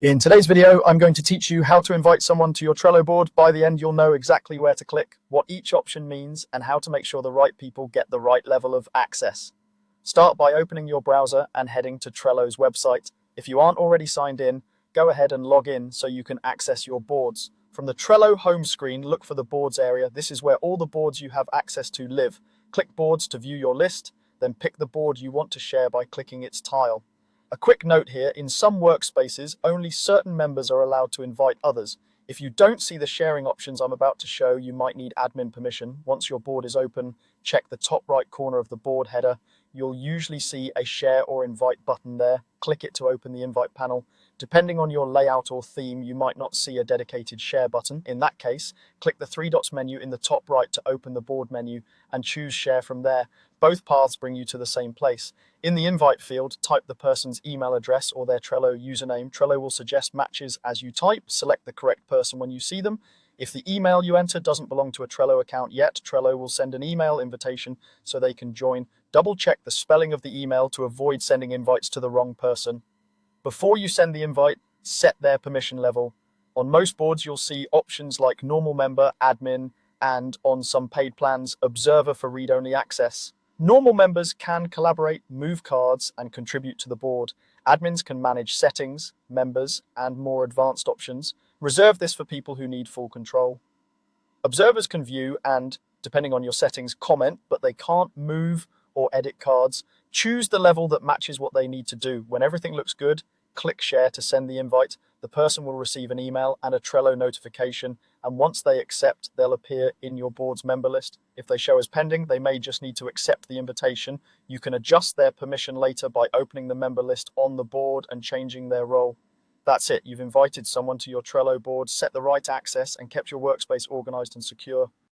In today's video, I'm going to teach you how to invite someone to your Trello board. By the end, you'll know exactly where to click, what each option means, and how to make sure the right people get the right level of access. Start by opening your browser and heading to Trello's website. If you aren't already signed in, go ahead and log in so you can access your boards. From the Trello home screen, look for the boards area. This is where all the boards you have access to live. Click boards to view your list, then pick the board you want to share by clicking its tile. A quick note here, in some workspaces, only certain members are allowed to invite others. If you don't see the sharing options I'm about to show, you might need admin permission. Once your board is open, check the top right corner of the board header. You'll usually see a share or invite button there. Click it to open the invite panel. Depending on your layout or theme, you might not see a dedicated share button. In that case, click the three dots menu in the top right to open the board menu and choose share from there. Both paths bring you to the same place. In the invite field, type the person's email address or their Trello username. Trello will suggest matches as you type. Select the correct person when you see them. If the email you enter doesn't belong to a Trello account yet, Trello will send an email invitation so they can join. Double check the spelling of the email to avoid sending invites to the wrong person. Before you send the invite, set their permission level. On most boards, you'll see options like normal member, admin, and on some paid plans, observer for read-only access. Normal members can collaborate, move cards, and contribute to the board. Admins can manage settings, members, and more advanced options. Reserve this for people who need full control. Observers can view and, depending on your settings, comment, but they can't move or edit cards. Choose the level that matches what they need to do. When everything looks good, click share to send the invite. The person will receive an email and a Trello notification, and once they accept, they'll appear in your board's member list. If they show as pending, they may just need to accept the invitation. You can adjust their permission later by opening the member list on the board and changing their role. That's it. You've invited someone to your Trello board, set the right access, and kept your workspace organized and secure.